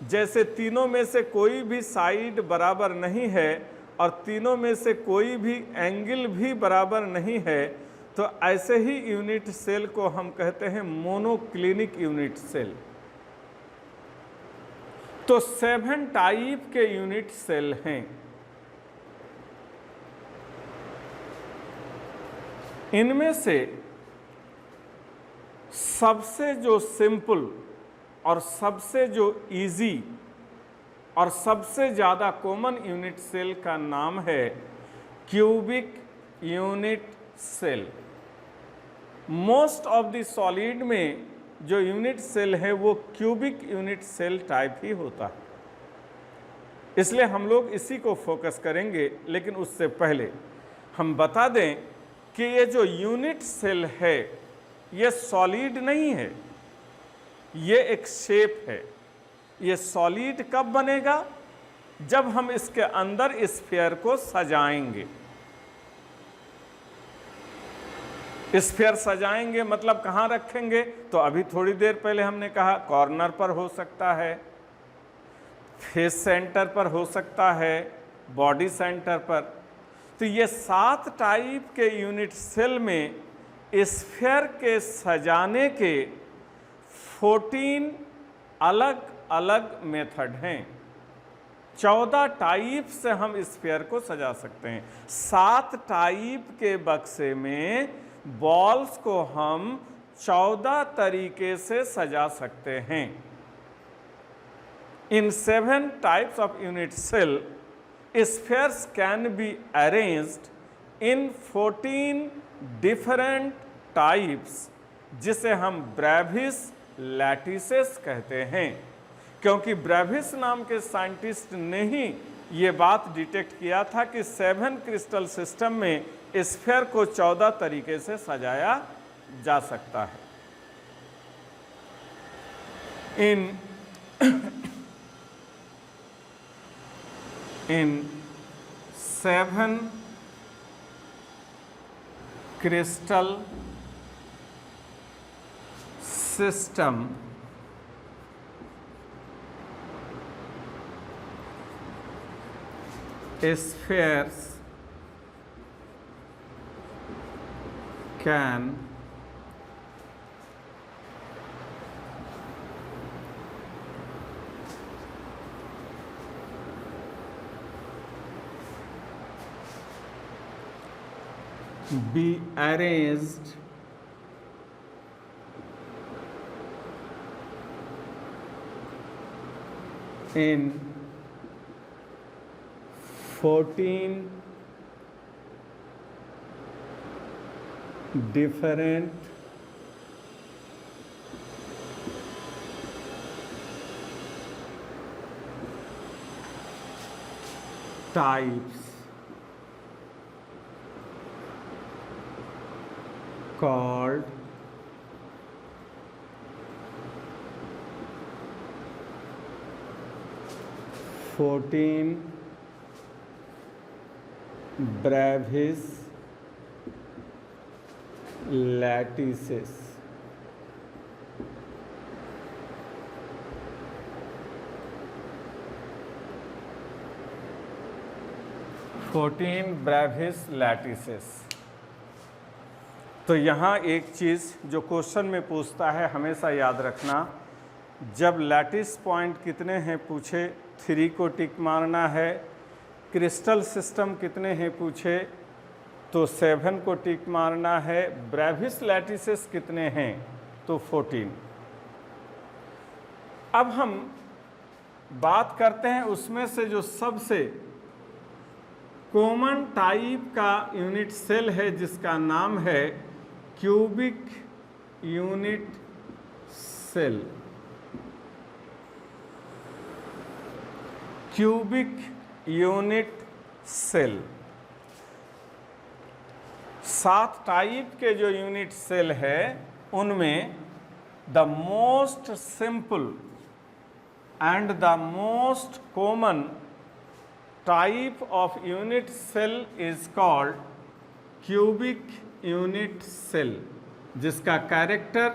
जैसे तीनों में से कोई भी साइड बराबर नहीं है और तीनों में से कोई भी एंगल भी बराबर नहीं है, तो ऐसे ही यूनिट सेल को हम कहते हैं मोनोक्लिनिक यूनिट सेल। तो 7 टाइप के यूनिट सेल हैं। इनमें से सबसे जो सिंपल और सबसे जो इजी और सबसे ज़्यादा कॉमन यूनिट सेल का नाम है cubic unit cell. Most of the solid में जो यूनिट सेल है वो क्यूबिक यूनिट सेल टाइप ही होता है, इसलिए हम लोग इसी को फोकस करेंगे। लेकिन उससे पहले हम बता दें कि ये जो यूनिट सेल है ये सॉलिड नहीं है, ये एक शेप है। ये सॉलिड कब बनेगा? जब हम इसके अंदर स्फीयर को सजाएंगे। स्फीयर सजाएंगे मतलब कहाँ रखेंगे? तो अभी थोड़ी देर पहले हमने कहा कॉर्नर पर हो सकता है, फेस सेंटर पर हो सकता है, बॉडी सेंटर पर। तो ये 7 टाइप के यूनिट सेल में स्फीयर के सजाने के 14 अलग अलग मेथड हैं। 14 टाइप से हम स्फीयर को सजा सकते हैं। 7 टाइप के बक्से में बॉल्स को हम 14 तरीके से सजा सकते हैं। In 7 types of unit cell, spheres can be arranged in 14 different types, जिसे हम ब्रेविस लैटिसेस कहते हैं, क्योंकि ब्रेविस नाम के साइंटिस्ट ने ही ये बात डिटेक्ट किया था कि 7 क्रिस्टल सिस्टम में स्फीयर को 14 तरीके से सजाया जा सकता है। in 7 crystal system spheres can be arranged in 14 different types called Brevis lattices। Bravais lattices. तो यहाँ एक चीज़ जो क्वेश्चन में पूछता है हमेशा याद रखना, जब लैटिस पॉइंट कितने हैं पूछे 3 को टिक मारना है, क्रिस्टल सिस्टम कितने हैं पूछे तो 7 को टिक मारना है, ब्रेविस लैटिसेस कितने हैं तो 14। अब हम बात करते हैं उसमें से जो सबसे कॉमन टाइप का यूनिट सेल है जिसका नाम है cubic unit cell. Cubic unit cell 7 type के जो यूनिट सेल है उनमें the most simple and the most common type of unit cell is called cubic unit cell, जिसका कैरेक्टर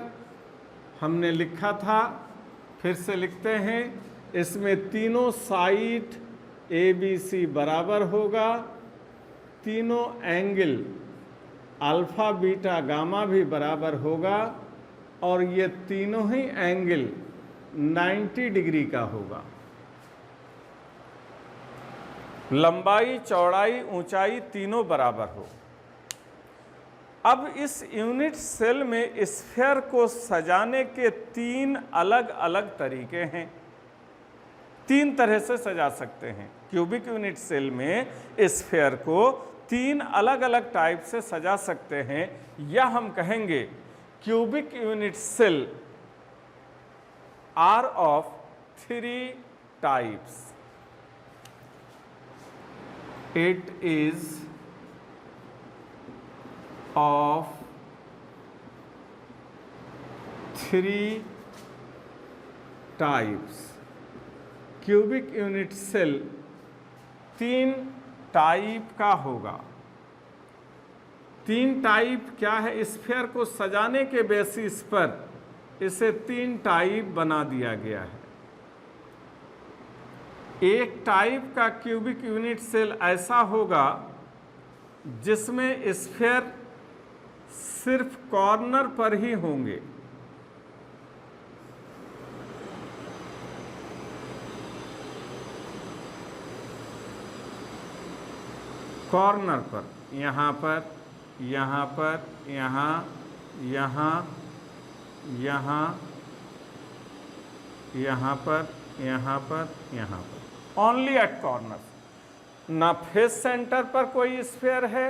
हमने लिखा था, फिर से लिखते हैं। इसमें तीनों साइड ABC बराबर होगा, तीनों एंगल अल्फा बीटा गामा भी बराबर होगा और ये तीनों ही एंगल 90 डिग्री का होगा। लंबाई चौड़ाई ऊंचाई तीनों बराबर हो। अब इस यूनिट सेल में स्फीयर को सजाने के 3 अलग अलग तरीके हैं। 3 तरह से सजा सकते हैं। क्यूबिक यूनिट सेल में स्फीयर को 3 अलग अलग टाइप से सजा सकते हैं, या हम कहेंगे cubic unit cell are of 3 types. It is of 3 types। Cubic unit cell 3 type का होगा। 3 टाइप क्या है? स्फीयर को सजाने के बेसिस पर इसे 3 टाइप बना दिया गया है। एक टाइप का क्यूबिक यूनिट सेल ऐसा होगा जिसमें स्फीयर सिर्फ कॉर्नर पर ही होंगे। कॉर्नर पर, यहाँ पर, यहाँ पर, यहाँ, यहाँ, यहाँ, यहाँ पर, यहाँ पर, यहाँ पर, ओनली एट कॉर्नर। ना फेस सेंटर पर कोई स्फीयर है,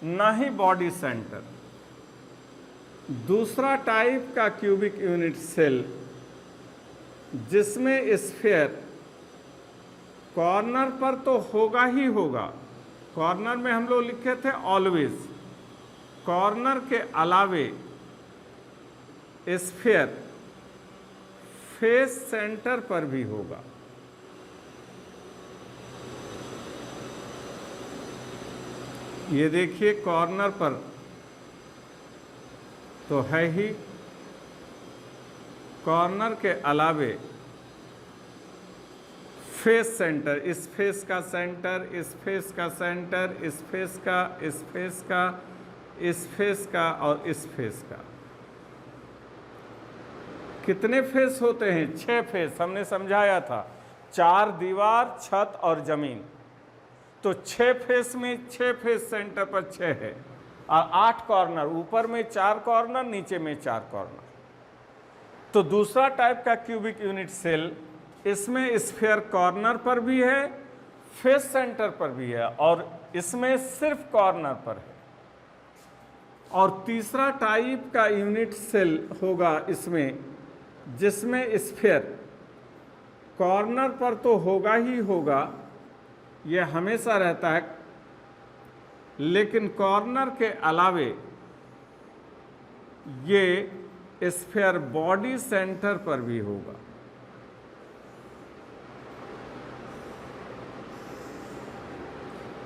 ना ही बॉडी सेंटर। दूसरा टाइप का क्यूबिक यूनिट सेल जिसमें स्फीयर कॉर्नर पर तो होगा ही होगा। कॉर्नर में हम लोग लिखे थे ऑलवेज। कॉर्नर के अलावे स्फीयर फेस सेंटर पर भी होगा। ये देखिए कॉर्नर पर तो है ही, कॉर्नर के अलावे फेस सेंटर, इस फेस का सेंटर, इस फेस का सेंटर, इस फेस का, इस फेस का, इस फेस का और इस फेस का। कितने फेस होते हैं? 6 फेस हमने समझाया था। 4 दीवार, छत और जमीन। तो 6 फेस में 6 फेस सेंटर पर 6 है और 8 कॉर्नर, ऊपर में 4 कॉर्नर, नीचे में 4 कॉर्नर। तो दूसरा टाइप का क्यूबिक यूनिट सेल, इसमें स्फीयर कॉर्नर पर भी है, फेस सेंटर पर भी है और इसमें सिर्फ कॉर्नर पर है। और तीसरा टाइप का यूनिट सेल होगा इसमें जिसमें स्फीयर कॉर्नर पर तो होगा ही होगा, यह हमेशा रहता है, लेकिन कॉर्नर के अलावे ये स्फीयर बॉडी सेंटर पर भी होगा।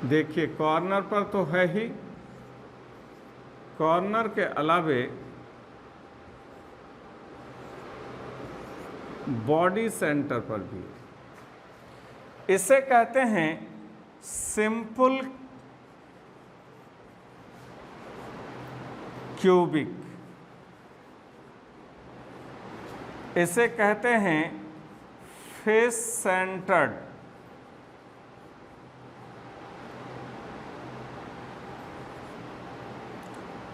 देखिए कॉर्नर पर तो है ही, कॉर्नर के अलावे बॉडी सेंटर पर भी। इसे कहते हैं सिंपल क्यूबिक। इसे कहते हैं फेस सेंटर्ड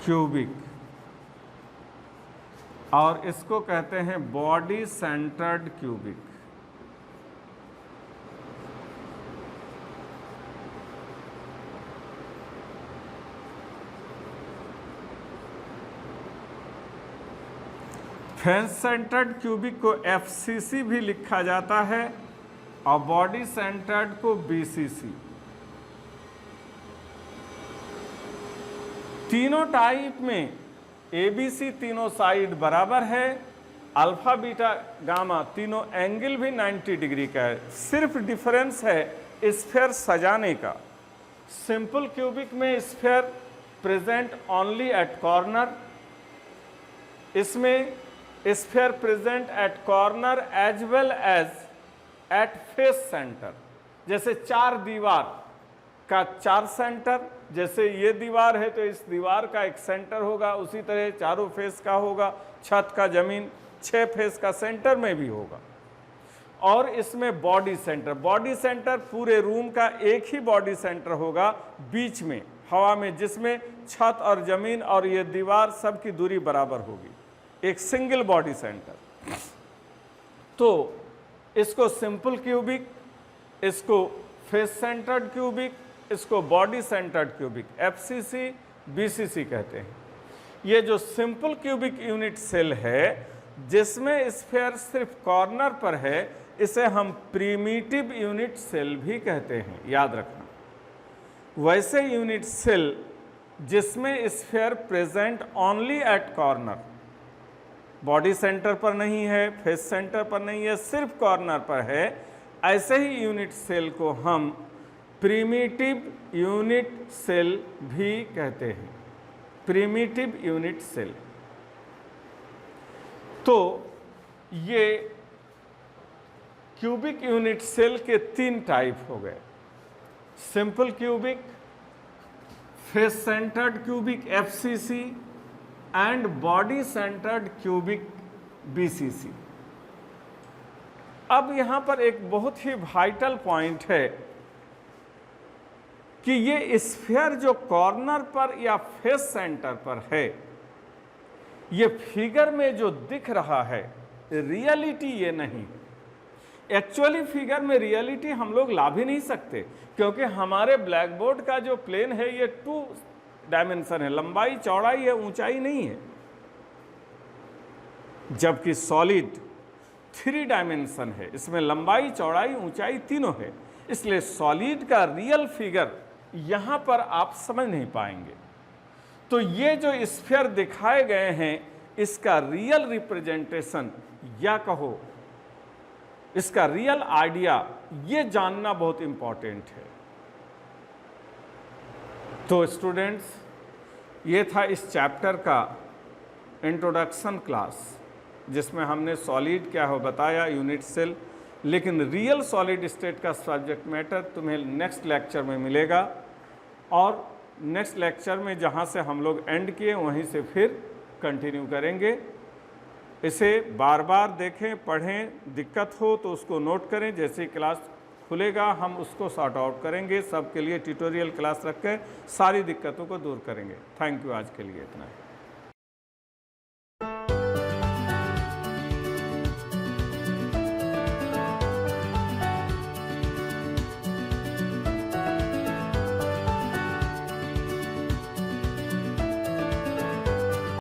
क्यूबिक और इसको कहते हैं body centred cubic. Face centred cubic को FCC भी लिखा जाता है और बॉडी सेंटर्ड को BCC। तीनों टाइप में ABC तीनों साइड बराबर है, अल्फा बीटा गामा तीनों एंगल भी 90 डिग्री का है। सिर्फ डिफरेंस है स्फीयर सजाने का। सिंपल क्यूबिक में sphere present only at corner, इसमें sphere present at corner as well as at face centre. जैसे 4 दीवार का 4 सेंटर, जैसे ये दीवार है तो इस दीवार का एक सेंटर होगा, उसी तरह चारों फेस का होगा, छत का, जमीन 6 फेस का सेंटर में भी होगा। और इसमें बॉडी सेंटर, बॉडी सेंटर पूरे रूम का एक ही बॉडी सेंटर होगा, बीच में हवा में, जिसमें छत और ज़मीन और ये दीवार सब की दूरी बराबर होगी, एक सिंगल बॉडी सेंटर। तो इसको सिंपल क्यूबिक, इसको फेस सेंटर्ड क्यूबिक, इसको body centred cubic, FCC BCC कहते हैं। ये जो सिंपल क्यूबिक यूनिट सेल है जिसमें स्फीयर सिर्फ कॉर्नर पर है, इसे हम प्रिमिटिव यूनिट सेल भी कहते हैं, याद रखना। वैसे यूनिट सेल जिसमें sphere present only at corner, body centre पर नहीं है, फेस सेंटर पर नहीं है, सिर्फ कॉर्नर पर है, ऐसे ही यूनिट सेल को हम प्रिमिटिव यूनिट सेल भी कहते हैं, प्रिमिटिव यूनिट सेल। तो ये क्यूबिक यूनिट सेल के 3 टाइप हो गए, simple cubic, face centred cubic FCC and body centred cubic BCC। अब यहां पर एक बहुत ही वाइटल पॉइंट है कि ये स्फीयर जो कॉर्नर पर या फेस सेंटर पर है, ये फिगर में जो दिख रहा है रियलिटी ये नहीं। एक्चुअली फिगर में रियलिटी हम लोग ला भी नहीं सकते, क्योंकि हमारे ब्लैक बोर्ड का जो प्लेन है ये 2 डायमेंशन है, लंबाई चौड़ाई है, ऊंचाई नहीं है। जबकि सॉलिड 3 डायमेंशन है, इसमें लंबाई चौड़ाई ऊंचाई तीनों है, इसलिए सॉलिड का रियल फिगर यहां पर आप समझ नहीं पाएंगे। तो ये जो स्फीयर दिखाए गए हैं, इसका रियल रिप्रेजेंटेशन या कहो इसका रियल आइडिया ये जानना बहुत इंपॉर्टेंट है। तो स्टूडेंट्स, ये था इस चैप्टर का इंट्रोडक्शन क्लास, जिसमें हमने सॉलिड क्या हो बताया, यूनिट सेल। लेकिन रियल सॉलिड स्टेट का सब्जेक्ट मैटर तुम्हें नेक्स्ट लेक्चर में मिलेगा, और नेक्स्ट लेक्चर में जहाँ से हम लोग एंड किए वहीं से फिर कंटिन्यू करेंगे। इसे बार बार देखें, पढ़ें, दिक्कत हो तो उसको नोट करें, जैसे क्लास खुलेगा हम उसको सॉर्ट आउट करेंगे। सबके लिए ट्यूटोरियल क्लास रख कर सारी दिक्कतों को दूर करेंगे। थैंक यू, आज के लिए इतना है।